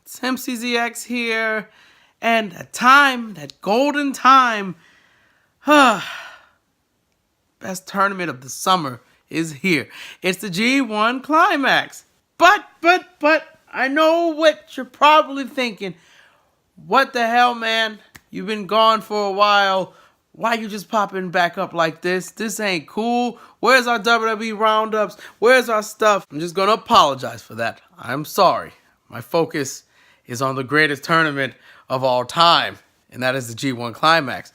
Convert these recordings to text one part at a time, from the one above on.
It's MCZX here, and that golden time, best tournament of the summer is here. It's the G1 Climax. But, I know what you're probably thinking. What the hell, man? You've been gone for a while. Why you just popping back up like this? This ain't cool. Where's our WWE roundups? Where's our stuff? I'm just gonna apologize for that. I'm sorry. My focus is on the greatest tournament of all time, and that is the G1 Climax.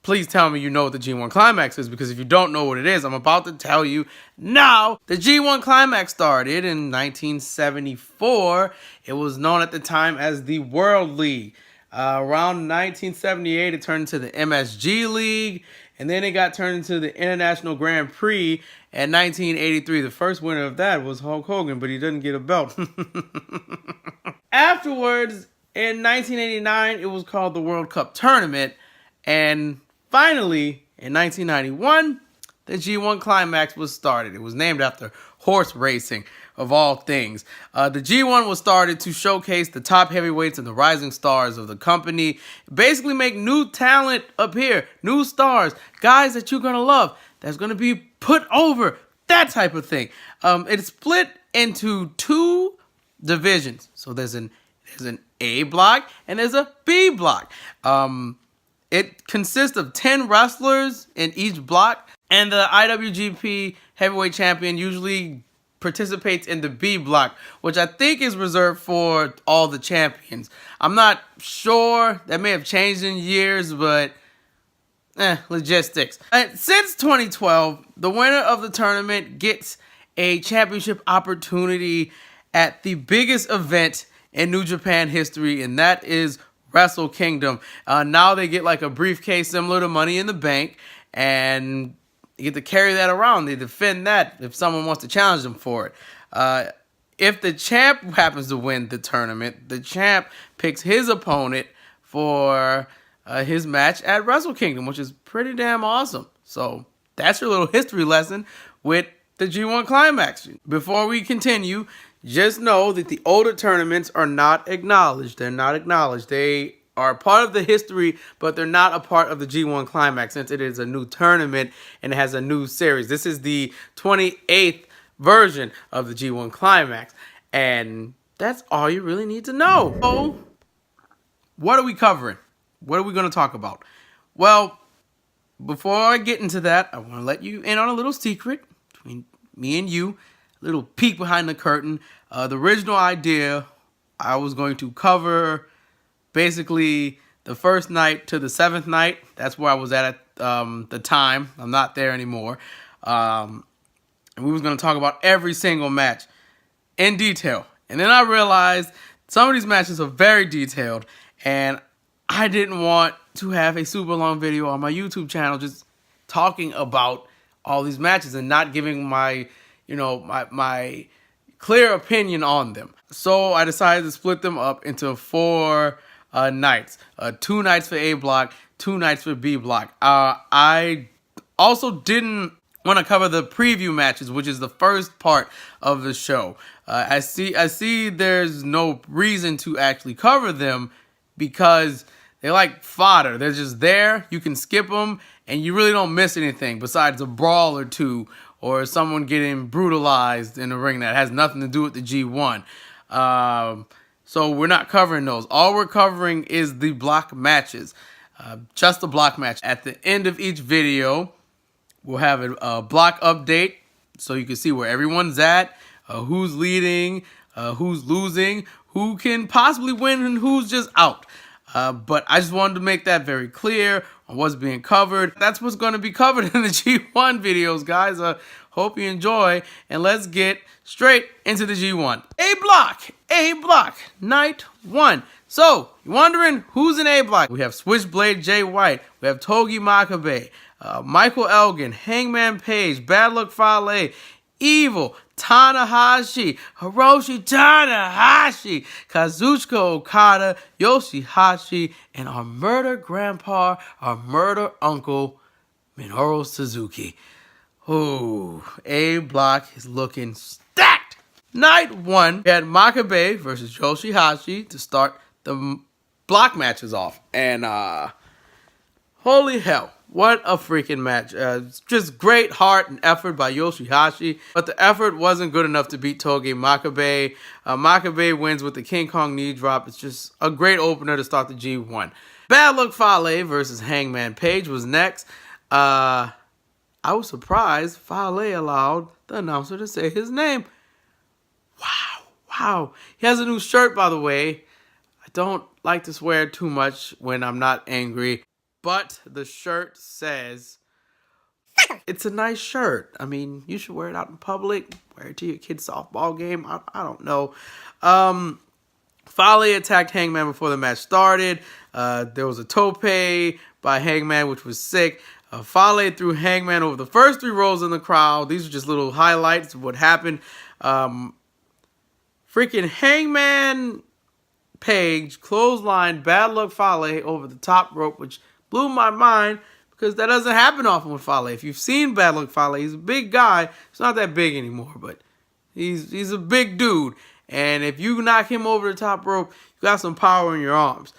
Please tell me you know what the G1 Climax is, because if you don't know what it is, I'm about to tell you now. The G1 Climax started in 1974. It was known at the time as the World League. Around 1978, it turned into the MSG League, and then it got turned into the International Grand Prix in 1983. The first winner of that was Hulk Hogan, but he didn't get a belt. Afterwards, in 1989, it was called the World Cup Tournament, and finally, in 1991, the G1 Climax was started. It was named after horse racing, of all things. The G1 was started to showcase the top heavyweights and the rising stars of the company. Basically make new talent appear, new stars, guys that you're going to love, that's going to be put over, that type of thing. It's split into two divisions. So there's an A block and there's a B block. It consists of 10 wrestlers in each block, and the IWGP Heavyweight Champion usually participates in the B block, which I think is reserved for all the champions. I'm not sure. That may have changed in years, but logistics. Since 2012, the winner of the tournament gets a championship opportunity at the biggest event in New Japan history, and that is Wrestle Kingdom. Now they get like a briefcase similar to Money in the Bank, and you get to carry that around. They defend that if someone wants to challenge them for it. If the champ happens to win the tournament, the champ picks his opponent for his match at Wrestle Kingdom, which is pretty damn awesome. So that's your little history lesson with the G1 Climax. Before we continue, just know that the older tournaments are not acknowledged. They're not acknowledged. They are part of the history, but they're not a part of the G1 Climax, since it is a new tournament and it has a new series. This is the 28th version of the G1 Climax, and that's all you really need to know. So, what are we covering? What are we going to talk about? Well, before I get into that, I want to let you in on a little secret between me and you, a little peek behind the curtain. The original idea, I was going to cover basically the first night to the 7th night. That's where I was at the time. I'm not there anymore. And we was going to talk about every single match in detail. And then I realized some of these matches are very detailed, and I didn't want to have a super long video on my YouTube channel just talking about all these matches and not giving my clear opinion on them. So I decided to split them up into 4 nights. 2 nights for A block, 2 nights for B block. I also didn't want to cover the preview matches, which is the first part of the show. I see there's no reason to actually cover them because they're like fodder. They're just there. You can skip them, and you really don't miss anything besides a brawl or two or someone getting brutalized in the ring that has nothing to do with the G1. So we're not covering those. All we're covering is the block matches. Just the block match. At the end of each video, we'll have a block update so you can see where everyone's at, who's leading, who's losing, who can possibly win, and who's just out. But I just wanted to make that very clear on what's being covered. That's what's going to be covered in the G1 videos, guys. Hope you enjoy, and let's get straight into the G1. A block, night 1. So, you're wondering who's in A block? We have Switchblade Jay White, we have Togi Makabe, Michael Elgin, Hangman Page, Bad Luck Fale, Evil, Tanahashi, Hiroshi Tanahashi, Kazuchika Okada, Yoshihashi, and our murder grandpa, our murder uncle, Minoru Suzuki. Ooh, A block is looking stacked. Night 1, we had Makabe versus Yoshihashi to start the block matches off. And holy hell, what a freaking match. Just great heart and effort by Yoshihashi. But the effort wasn't good enough to beat Togi Makabe. Makabe wins with the King Kong knee drop. It's just a great opener to start the G1. Bad Luck Fale versus Hangman Page was next. I was surprised Fale allowed the announcer to say his name. Wow. He has a new shirt, by the way. I don't like to swear too much when I'm not angry. But the shirt says, it's a nice shirt. I mean, you should wear it out in public. Wear it to your kid's softball game. I don't know. Fale attacked Hangman before the match started. There was a tope by Hangman, which was sick. Fale threw Hangman over the first 3 rows in the crowd. These are just little highlights of what happened. Freaking Hangman Page clotheslined Bad Luck Fale over the top rope, which blew my mind because that doesn't happen often with Fale. If you've seen Bad Luck Fale, he's a big guy. He's not that big anymore, but he's a big dude. And if you knock him over the top rope, you got some power in your arms.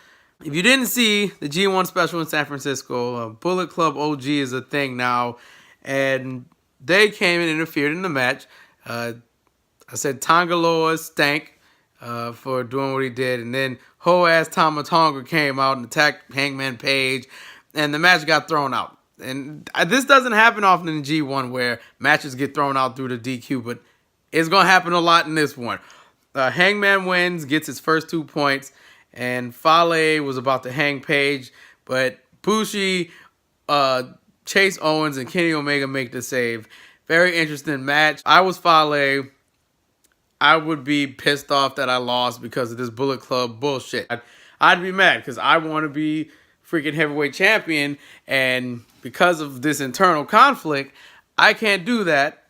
If you didn't see the G1 special in San Francisco, Bullet Club OG is a thing now, and they came and interfered in the match. I said Tongaloa stank for doing what he did. And then ho-ass Tama Tonga came out and attacked Hangman Page. And the match got thrown out. And this doesn't happen often in G1 where matches get thrown out through the DQ. But it's going to happen a lot in this one. Hangman wins, gets his first 2 points. And Fale was about to hang Page. But Bushi, Chase Owens, and Kenny Omega make the save. Very interesting match. I was Fale. I would be pissed off that I lost because of this Bullet Club bullshit. I'd be mad because I want to be freaking heavyweight champion, and because of this internal conflict, I can't do that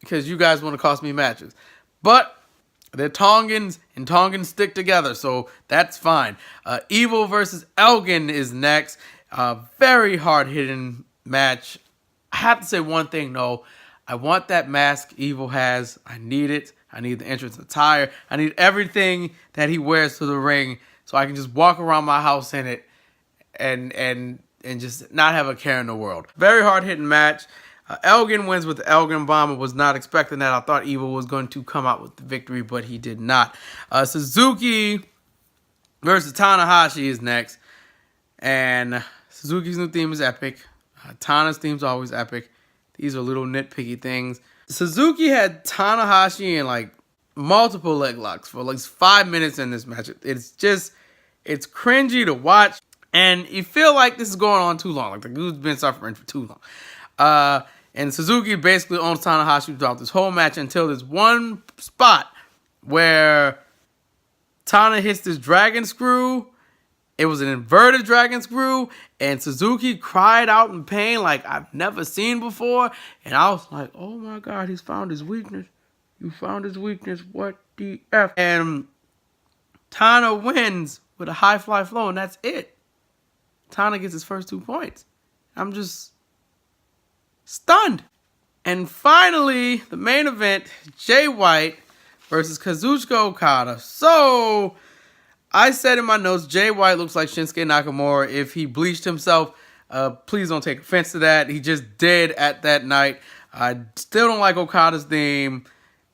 because you guys want to cost me matches. But they're Tongans, and Tongans stick together, so that's fine. Evil versus Elgin is next. Very hard-hitting match. I have to say one thing, though. I want that mask Evil has. I need it. I need the entrance attire. I need everything that he wears to the ring so I can just walk around my house in it and just not have a care in the world. Very hard-hitting match. Elgin wins with the Elgin Bomb. I was not expecting that. I thought Evil was going to come out with the victory, but he did not. Suzuki versus Tanahashi is next. And Suzuki's new theme is epic. Tana's theme is always epic. These are little nitpicky things. Suzuki had Tanahashi in like multiple leg locks for like 5 minutes in this match. It's cringy to watch. And you feel like this is going on too long. Like the dude's been suffering for too long. And Suzuki basically owns Tanahashi throughout this whole match until this one spot where Tana hits this dragon screw. It was an inverted dragon screw, and Suzuki cried out in pain like I've never seen before. And I was like, oh my God, he's found his weakness. You found his weakness. What the F? And Tana wins with a high fly flow, and that's it. Tana gets his first 2 points. I'm just stunned. And finally, the main event, Jay White versus Kazuchika Okada. So I said in my notes, Jay White looks like Shinsuke Nakamura if he bleached himself. Please don't take offense to that. He just did at that night. I still don't like Okada's theme.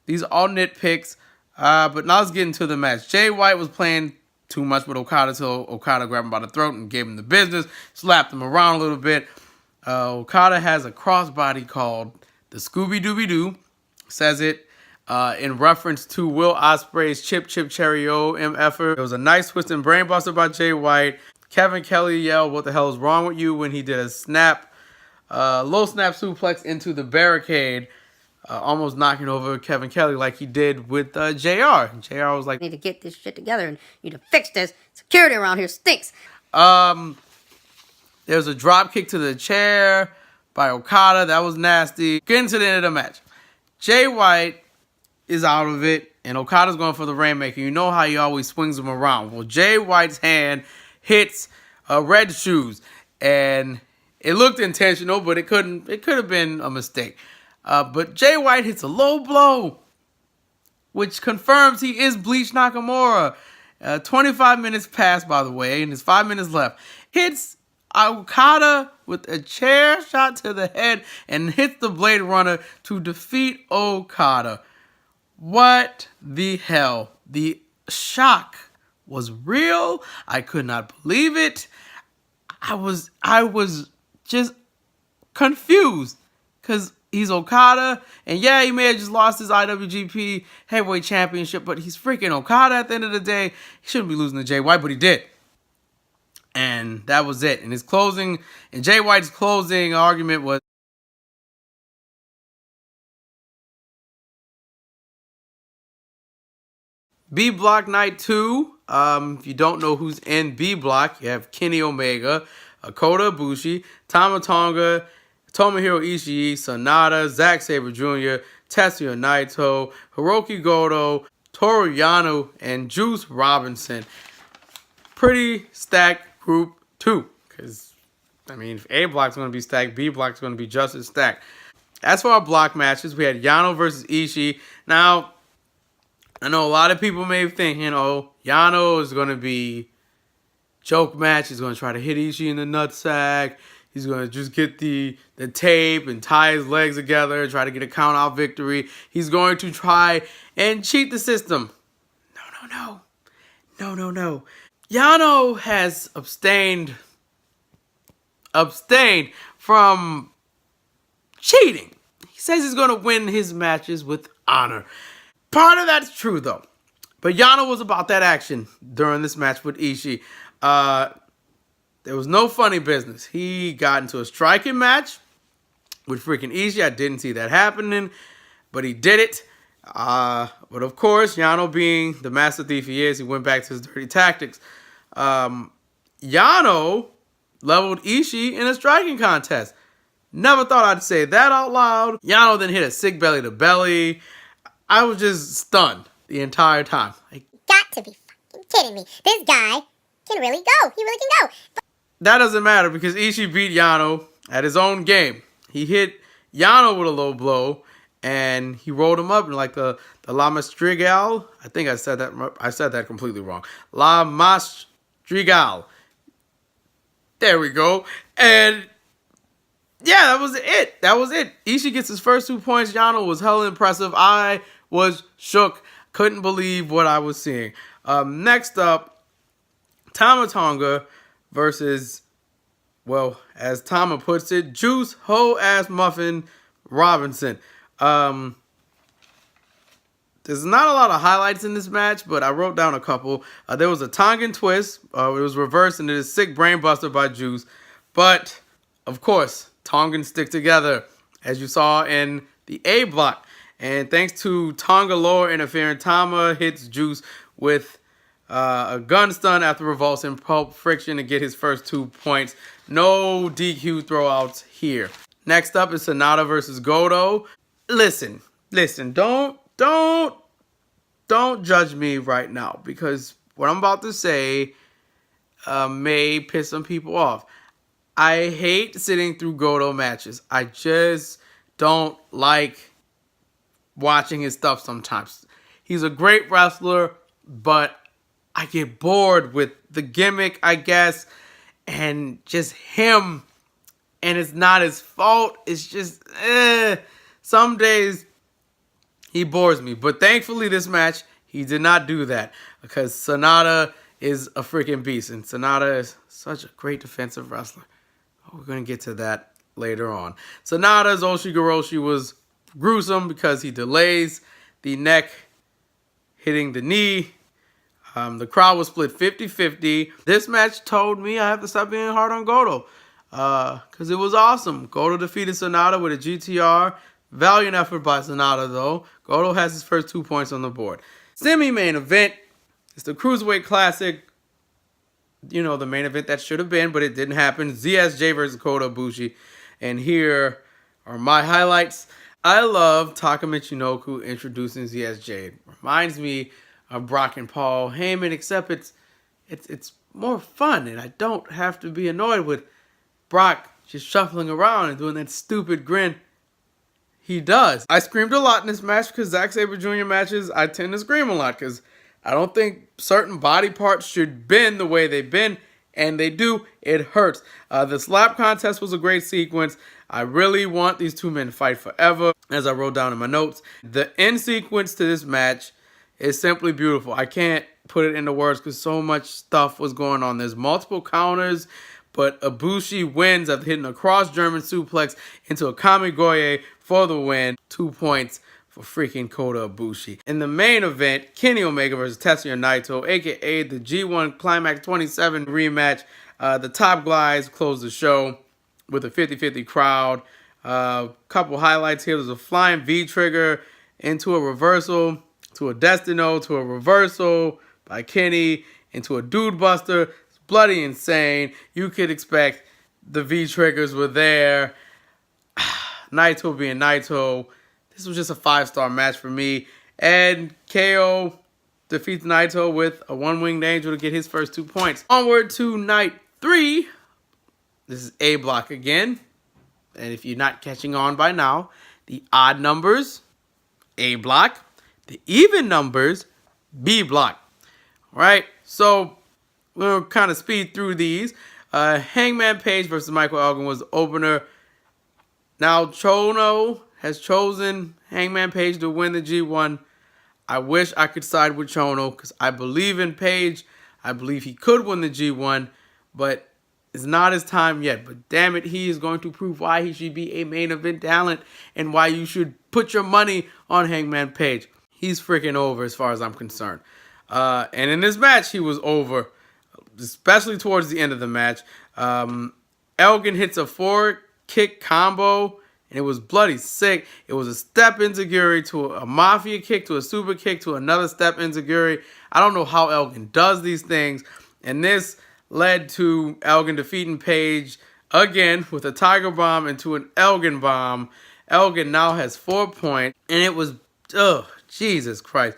These are all nitpicks. But now let's get into the match. Jay White was playing too much with Okada till Okada grabbed him by the throat and gave him the business. Slapped him around a little bit. Okada has a crossbody called the Scooby-Dooby-Doo. Says it. In reference to Will Ospreay's Chip Chip Cherry-O MFer. It was a nice twist and brainbuster by Jay White. Kevin Kelly yelled, what the hell is wrong with you, when he did a low snap suplex into the barricade, almost knocking over Kevin Kelly like he did with JR. And JR was like, need to get this shit together and you need to fix this. Security around here stinks. There was a drop kick to the chair by Okada. That was nasty. Getting to the end of the match. Jay White is out of it, and Okada's going for the Rainmaker. You know how he always swings him around. Well, Jay White's hand hits Red Shoes, and it looked intentional, but it could have been a mistake. But Jay White hits a low blow, which confirms he is Bleach Nakamura. 25 minutes passed, by the way, and there's 5 minutes left. Hits Okada with a chair shot to the head and hits the Blade Runner to defeat Okada. What the hell? The shock was real. I could not believe it. I was just confused because he's Okada, and yeah, he may have just lost his IWGP Heavyweight Championship, but he's freaking Okada at the end of the day. He shouldn't be losing to Jay White, but he did. And that was it. And Jay White's closing argument was, B Block Night 2. If you don't know who's in B Block, you have Kenny Omega, Kota Ibushi, Tama Tonga, Tomohiro Ishii, Sonata, Zack Sabre Jr., Tetsuya Naito, Hiroki Goto, Toru Yano, and Juice Robinson. Pretty stacked group 2. Because, I mean, if A Block's going to be stacked, B Block's going to be just as stacked. As for our block matches, we had Yano versus Ishii. Now, I know a lot of people may think, Yano is going to be joke match. He's going to try to hit Ishii in the nutsack. He's going to just get the tape and tie his legs together, try to get a count-out victory. He's going to try and cheat the system. No. Yano has abstained from cheating. He says he's going to win his matches with honor. Part of that's true, though. But Yano was about that action during this match with Ishii. There was no funny business. He got into a striking match with freaking Ishii. I didn't see that happening, but he did it. But of course, Yano being the master thief he is, he went back to his dirty tactics. Yano leveled Ishii in a striking contest. Never thought I'd say that out loud. Yano then hit a sick belly to belly. I was just stunned the entire time. Got to be fucking kidding me. This guy can really go. He really can go. That doesn't matter because Ishii beat Yano at his own game. He hit Yano with a low blow and he rolled him up in like the La Mastrigal. I think I said that completely wrong. La Mastrigal. There we go. And yeah, that was it. Ishii gets his first 2 points. Yano was hella impressive. I was shook. Couldn't believe what I was seeing. Next up, Tama Tonga versus, well, as Tama puts it, Juice Ho-Ass Muffin Robinson. There's not a lot of highlights in this match, but I wrote down a couple. There was a Tongan twist. It was reversed into a sick brainbuster by Juice. But, of course, Tongans stick together, as you saw in the A Block. And thanks to Tonga lower interference, Tama hits Juice with a gun stun after revulsing Pulp Friction to get his first 2 points. No DQ throwouts here. Next up is Sonata versus Goto. Listen, don't judge me right now because what I'm about to say may piss some people off. I hate sitting through Goto matches. I just don't like watching his stuff sometimes. He's a great wrestler, but I get bored with the gimmick, I guess, and just him. And it's not his fault. It's just, some days he bores me. But thankfully this match, he did not do that because Sonata is a freaking beast. And Sonata is such a great defensive wrestler. We're going to get to that later on. Sonata's Oshigoroshi was gruesome because he delays the neck hitting the knee. The crowd was split 50-50. This match told me I have to stop being hard on Goto because it was awesome. Goto defeated Sonata with a GTR. Valiant effort by Sonata, though. Goto has his first 2 points on the board. Semi-main event. It's the Cruiserweight Classic. You know, the main event that should have been, but it didn't happen. ZSJ versus Kota Ibushi. And here are my highlights. I love Taka Michinoku introducing ZSJ. It reminds me of Brock and Paul Heyman, except it's more fun, and I don't have to be annoyed with Brock just shuffling around and doing that stupid grin. He does. I screamed a lot in this match because Zack Sabre Jr. matches, I tend to scream a lot because I don't think certain body parts should bend the way they bend, and they do. It hurts. The slap contest was a great sequence. I really want these two men to fight forever, as I wrote down in my notes. The end sequence to this match is simply beautiful. I can't put it into words because so much stuff was going on. There's multiple counters, but Ibushi wins after hitting a cross German suplex into a Kamigoye for the win. 2 points for freaking Kota Ibushi. In the main event, Kenny Omega versus Tetsuya Naito, aka the G1 Climax 27 rematch. The Top Guys closed the show with a 50-50 crowd. Couple highlights here. There's a flying V-trigger into a reversal, to a Destino, to a reversal by Kenny, into a Dude Buster. It's bloody insane. You could expect the V-triggers were there. Naito being Naito. This was just a 5-star match for me. And KO defeats Naito with a one-winged angel to get his first 2 points. Onward to night 3. This is A block again. And if you're not catching on by now, the odd numbers, A block. The even numbers, B block. All right, so we'll kind of speed through these. Hangman Page versus Michael Elgin was the opener. Now Chono has chosen Hangman Page to win the G1. I wish I could side with Chono because I believe in Page. I believe he could win the G1, but it's not his time yet. But damn it, he is going to prove why he should be a main event talent and why you should put your money on Hangman Page. He's freaking over as far as I'm concerned. And in this match, he was over, especially towards the end of the match. Elgin hits a 4-kick combo, and it was bloody sick. It was a step enziguri to a mafia kick to a super kick to another step enziguri. I don't know how Elgin does these things. And this led to Elgin defeating Page again with a Tiger Bomb into an Elgin Bomb. Elgin now has 4 points, and it was, Jesus Christ.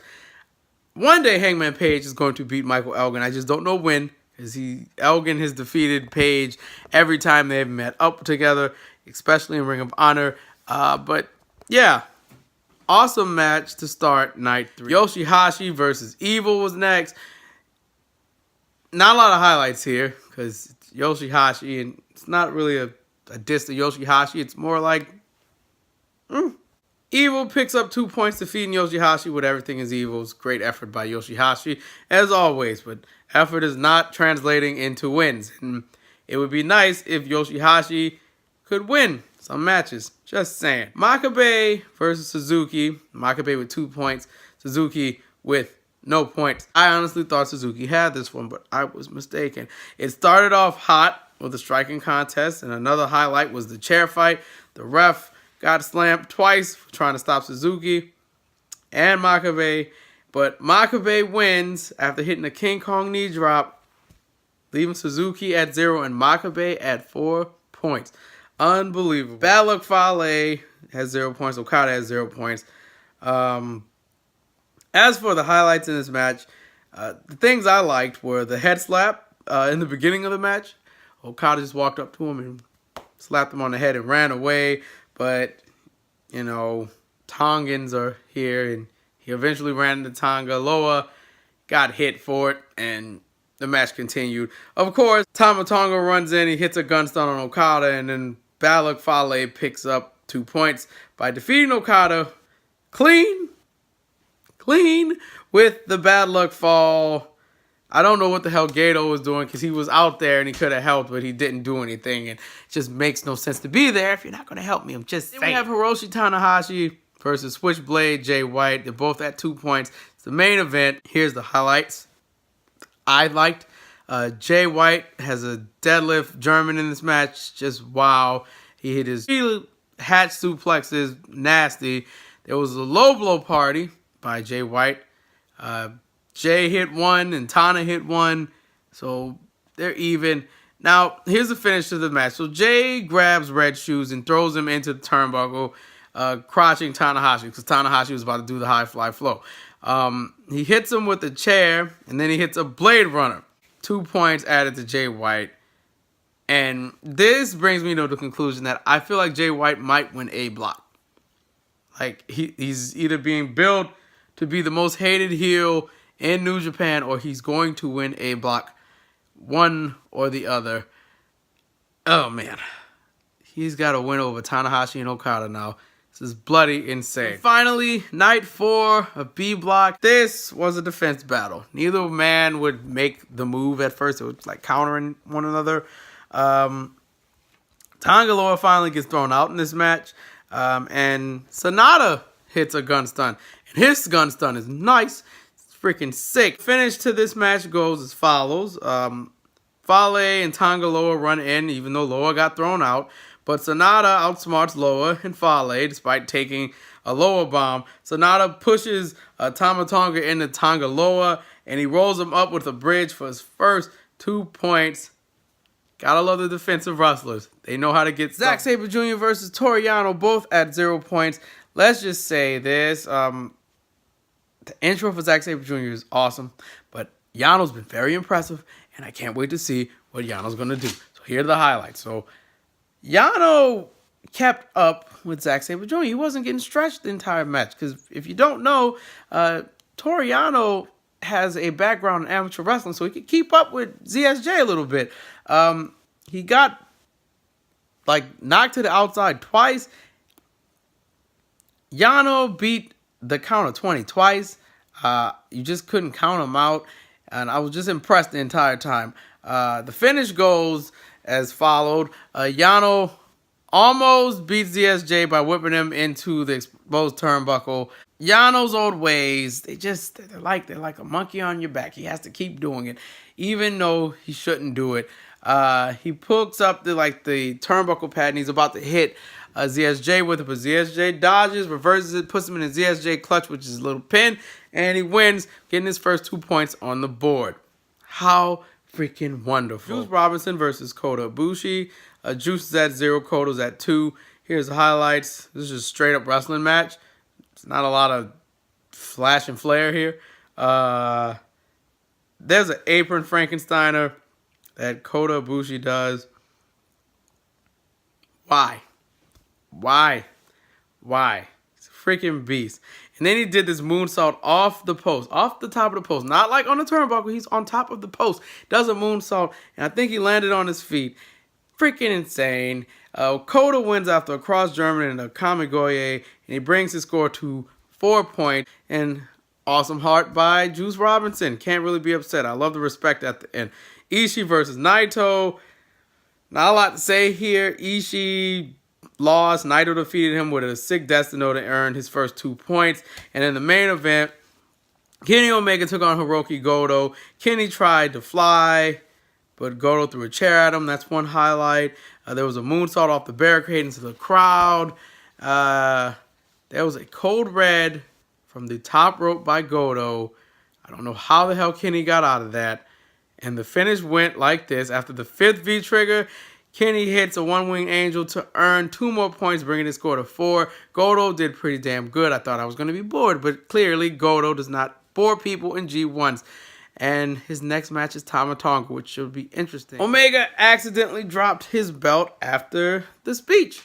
One day Hangman Page is going to beat Michael Elgin. I just don't know when, because Elgin has defeated Page every time they've met up together, especially in Ring of Honor. But yeah, awesome match to start night 3. Yoshihashi versus Evil was next. Not a lot of highlights here, because it's Yoshihashi, and it's not really a diss to Yoshihashi. It's more like, Evil picks up 2 points, defeating Yoshihashi with Everything is Evil's. Great effort by Yoshihashi, as always. But effort is not translating into wins. And it would be nice if Yoshihashi could win some matches. Just saying. Makabe versus Suzuki. Makabe with 2 points. Suzuki with no points. I honestly thought Suzuki had this one, but I was mistaken. It started off hot with a striking contest, and another highlight was the chair fight. The ref got slammed twice for trying to stop Suzuki and Makabe. But Makabe wins after hitting a King Kong knee drop, leaving Suzuki at 0 and Makabe at 4 points. Unbelievable. Bad Luck Fale has 0 points. Okada has 0 points. As for the highlights in this match, the things I liked were the head slap in the beginning of the match. Okada just walked up to him and slapped him on the head and ran away. But, you know, Tongans are here, and he eventually ran into Tonga. Loa got hit for it, and the match continued. Of course, Tama Tonga runs in, he hits a gun stun on Okada, and then Bad Luck Fale picks up 2 points by defeating Okada clean with the Bad Luck Fall. I don't know what the hell Gato was doing because he was out there and he could have helped, but he didn't do anything. And it just makes no sense to be there if you're not going to help me. I'm just saying. Then we have Hiroshi Tanahashi versus Switchblade Jay White. They're both at 2 points. It's the main event. Here's the highlights I liked. Jay White has a deadlift German in this match. Just wow. He hit his hatch suplexes. Nasty. There was a low blow party by Jay White. Jay hit one and Tana hit one. So they're even. Now, here's the finish to the match. So Jay grabs Red Shoes and throws him into the turnbuckle, crotching Tanahashi because Tanahashi was about to do the high fly flow. He hits him with a chair, and then he hits a Blade Runner. 2 points added to Jay White. And this brings me to the conclusion that I feel like Jay White might win A block. Like he's either being billed to be the most hated heel in New Japan, or he's going to win A block, one or the other. Oh man, he's got to win over Tanahashi and Okada now. This is bloody insane. And finally, night 4 of B block. This was a defense battle. Neither man would make the move at first. It was like countering one another. Tanga Loa finally gets thrown out in this match. And Sonata hits a gun stun. And his gun stun is nice. It's freaking sick. Finish to this match goes as follows. Fale and Tanga Loa run in, even though Loa got thrown out. But Sonata outsmarts Loa and Fale, despite taking a Loa bomb. Sonata pushes Tama Tonga into Tanga Loa, and he rolls him up with a bridge for his first 2 points. Gotta love the defensive wrestlers. They know how to get Zack Sabre Jr. versus Toru Yano, both at 0 points. Let's just say this. The intro for Zack Sabre Jr. is awesome, but Yano's been very impressive, and I can't wait to see what Yano's going to do. So here are the highlights. So Yano kept up with Zack Sabre Jr. He wasn't getting stretched the entire match, because if you don't know, Toru Yano has a background in amateur wrestling, so he could keep up with ZSJ a little bit. He got like knocked to the outside twice. Yano beat the count of 20 twice. You just couldn't count him out, and I was just impressed the entire time. The finish goes as followed. Yano almost beats ZSJ by whipping him into the exposed turnbuckle. Yano's old ways, they're like a monkey on your back. He has to keep doing it, even though he shouldn't do it. He picks up the turnbuckle pad, and he's about to hit ZSJ with it, but ZSJ dodges, reverses it, puts him in a ZSJ clutch, which is a little pin, and he wins, getting his first 2 points on the board. How freaking wonderful. Juice Robinson versus Kota Ibushi. Juice is at 0, Kota's at 2. Here's the highlights. This is just a straight up wrestling match. It's not a lot of flash and flare here. There's an apron Frankensteiner that Kota Ibushi does. Why? He's a freaking beast. And then he did this moonsault off the post, off the top of the post. Not like on the turnbuckle, he's on top of the post. Does a moonsault, and I think he landed on his feet. Freaking insane. Kota wins after a cross German and a Kamigoye, and he brings his score to 4 points. And awesome heart by Juice Robinson. Can't really be upset. I love the respect at the end. Ishii versus Naito. Not a lot to say here. Ishii lost. Naito defeated him with a sick Destino to earn his first 2 points. And in the main event, Kenny Omega took on Hiroki Goto. Kenny tried to fly, but Goto threw a chair at him. That's one highlight. There was a moonsault off the barricade into the crowd. There was a code red from the top rope by Goto. I don't know how the hell Kenny got out of that. And the finish went like this. After the 5th V-trigger, Kenny hits a one-wing angel to earn 2 more points, bringing his score to 4. Goto did pretty damn good. I thought I was going to be bored, but clearly Goto does not bore people in G1s. And his next match is Tama Tonga, which should be interesting. Omega accidentally dropped his belt after the speech.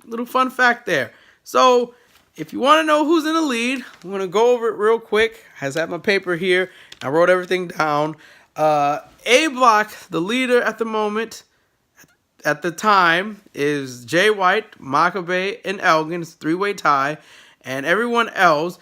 Little fun fact there. So, if you want to know who's in the lead, I'm going to go over it real quick. I have my paper here. I wrote everything down. A block, the leader at the moment, at the time, is Jay White, Makabe, and Elgin. It's a 3-way tie. And everyone else,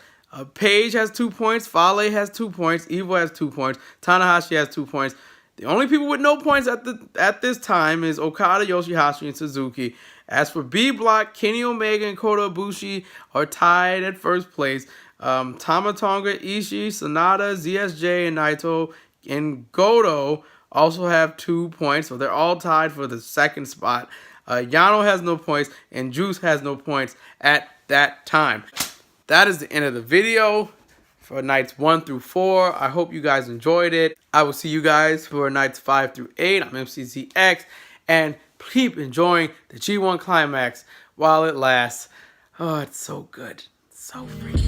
Paige has 2 points, Fale has 2 points, Evo has 2 points, Tanahashi has 2 points. The only people with no points at this time is Okada, Yoshihashi, and Suzuki. As for B block, Kenny Omega and Kota Ibushi are tied at first place. Tama Tonga, Ishii, Sonata, ZSJ, and Naito and Goto also have 2 points, so they're all tied for the second spot. Yano has no points, and Juice has no points at that time. That is the end of the video for nights 1 through 4. I hope you guys enjoyed it. I will see you guys for nights 5 through 8. I'm MCZX, and keep enjoying the G1 Climax while it lasts. Oh, it's so good. So freaking